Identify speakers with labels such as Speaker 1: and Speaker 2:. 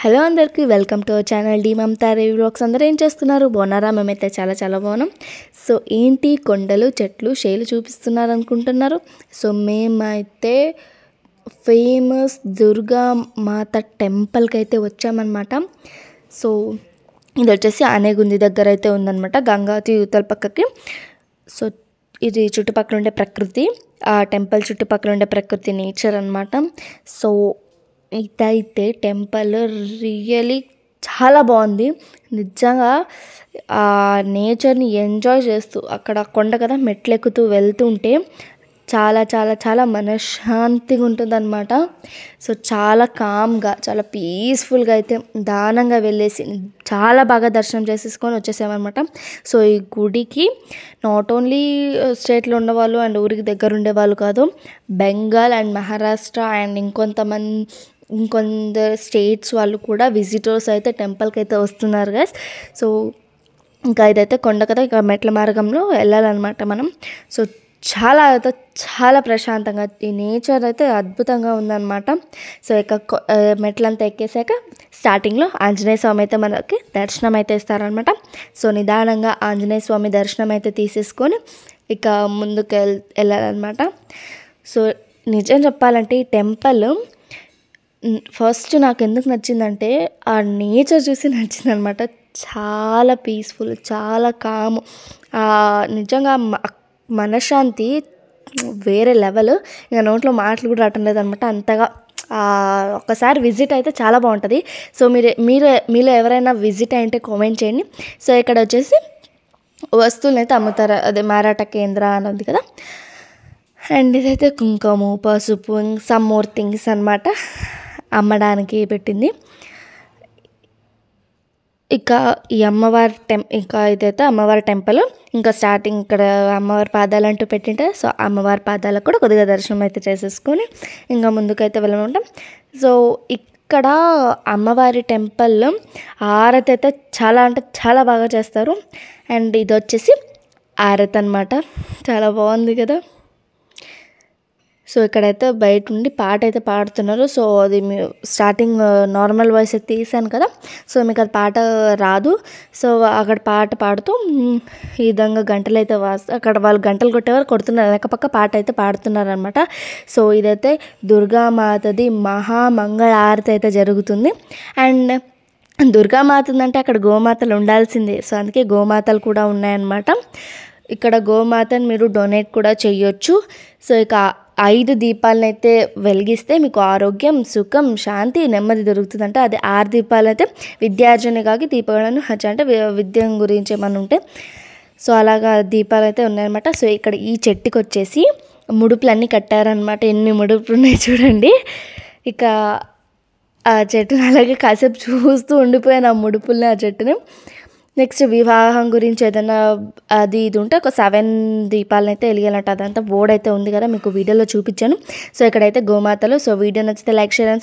Speaker 1: Hello అందరికీ welcome to our channel D Mamata review vlogs. అందరూ ఏం చేస్తున్నారు? బాగున్నారా? మేమైతే చాలా చాలా బాగున్నాం. సో ఏంటి కొండలు చెట్లు షేలు చూపిస్తున్నారు అనుకుంటున్నారు. సో మేమైతే ఫేమస్ దుర్గా మాత టెంపుల్కి అయితే వచ్చామన్నమాట. సో ఇది వచ్చేసి ఆనేగుంది దగ్గర అయితే ఉందన్నమాట, గంగావతి యువతల పక్కకి. సో ఇది చుట్టుపక్కల ఉండే ప్రకృతి, ఆ టెంపుల్ చుట్టుపక్కల ఉండే ప్రకృతి నేచర్ అన్నమాట. సో ఇదైతే టెంపుల్ రియలీ చాలా బాగుంది. నిజంగా ఆ నేచర్ని ఎంజాయ్ చేస్తూ అక్కడ కొండ కదా, మెట్లు ఎక్కుతూ వెళ్తుంటే చాలా చాలా చాలా మనశ్శాంతిగా ఉంటుందన్నమాట. సో చాలా కామ్గా చాలా పీస్ఫుల్గా అయితే దానంగా వెళ్ళేసి చాలా బాగా దర్శనం చేసేసుకొని వచ్చేసామన్నమాట. సో ఈ గుడికి నాట్ ఓన్లీ స్టేట్లో ఉన్నవాళ్ళు అండ్ ఊరికి దగ్గర ఉండేవాళ్ళు కాదు, బెంగాల్ అండ్ మహారాష్ట్ర అండ్ ఇంకొందరు స్టేట్స్ వాళ్ళు కూడా విజిటర్స్ అయితే టెంపుల్కి అయితే వస్తున్నారు గైస్. సో ఇంకా ఇదైతే కొండ కదా, ఇక మెట్ల మార్గంలో వెళ్ళాలన్నమాట మనం. సో చాలా ప్రశాంతంగా ఈ నేచర్ అయితే అద్భుతంగా ఉందన్నమాట. సో ఇక మెట్లంతా ఎక్కేసాక స్టార్టింగ్లో ఆంజనేయ స్వామి అయితే మనకి దర్శనం అయితే ఇస్తారనమాట. సో నిదానంగా ఆంజనేయ స్వామి దర్శనం అయితే తీసేసుకొని ఇక ముందుకు వెళ్ళాలన్నమాట. సో నిజం చెప్పాలంటే ఈ టెంపుల్ ఫస్ట్ నాకు ఎందుకు నచ్చిందంటే ఆ నేచర్ చూసి నచ్చిందనమాట. చాలా పీస్ఫుల్, చాలా కాము, నిజంగా మనశ్శాంతి వేరే లెవెల్. ఇంకా నోట్లో మాటలు కూడా రావటం లేదనమాట అంతగా. ఒక్కసారి విజిట్ అయితే చాలా బాగుంటుంది. సో మీలో ఎవరైనా విజిట్ అయింటే కామెంట్ చేయండి. సో ఇక్కడ వచ్చేసి వస్తువులను అయితే అమ్ముతారు, అదే మారాట కేంద్ర అని ఉంది కదా. అండ్ ఇదైతే కుంకుమ, పసుపు, సమ్ మోర్ థింగ్స్ అనమాట అమ్మడానికి పెట్టింది. ఇక ఈ అమ్మవారి ఇంకా ఇదైతే అమ్మవారి టెంపుల్. ఇంకా స్టార్టింగ్ ఇక్కడ అమ్మవారి పాదాలు అంటూ పెట్టింటే, సో అమ్మవారి పాదాలకు కూడా కొద్దిగా దర్శనం అయితే చేసేసుకొని ఇంకా ముందుకైతే వెళ్ళమంటాం. సో ఇక్కడ అమ్మవారి టెంపుల్ ఆరతి అయితే చాలా అంటే చాలా బాగా చేస్తారు. అండ్ ఇది వచ్చేసి ఆరతి అనమాట, చాలా బాగుంది కదా. సో ఇక్కడైతే బయట ఉండి పాట అయితే పాడుతున్నారు. సో అది స్టార్టింగ్ నార్మల్ వాయిస్ అయితే తీసాను కదా, సో మీకు అది పాట రాదు. సో అక్కడ పాట పాడుతూ ఈ విధంగా గంటలు అయితే అక్కడ వాళ్ళు గంటలు కొట్టేవారు కొడుతున్నారు, వెనకపక్క పాట అయితే పాడుతున్నారు అనమాట. సో ఇదైతే దుర్గామాతది మహామంగళ ఆరతి అయితే జరుగుతుంది. అండ్ దుర్గామాత అంటే అక్కడ గోమాతలు ఉండాల్సిందే, సో అందుకే గోమాతలు కూడా ఉన్నాయన్నమాట. ఇక్కడ గోమాతను మీరు డొనేట్ కూడా చేయొచ్చు. సో ఇక 5 దీపాలను అయితే వెలిగిస్తే మీకు ఆరోగ్యం, సుఖం, శాంతి, నెమ్మది దొరుకుతుందంట. అది 6 దీపాలు అయితే విద్యార్జన కాకి దీపాలను అంటే విద్య గురించి ఏమన్నా ఉంటే, సో అలాగా దీపాలు అయితే ఉన్నాయన్నమాట. సో ఇక్కడ ఈ చెట్టుకి వచ్చేసి ముడుపులన్నీ కట్టారనమాట. ఎన్ని ముడుపులు ఉన్నాయి చూడండి. ఇక ఆ చెట్టుని అలాగే కాసేపు చూస్తూ ఉండిపోయాను, ఆ ముడుపుల్ని, ఆ చెట్టుని. నెక్స్ట్ వివాహం గురించి ఏదైనా అది ఇది ఉంటే ఒక 7 దీపాలను అయితే వెలిగాలంట. అదంతా బోర్డు అయితే ఉంది కదా, మీకు వీడియోలో చూపించాను. సో ఇక్కడైతే గోమాతలు. సో వీడియో నచ్చితే లైక్, షేర్ అండ్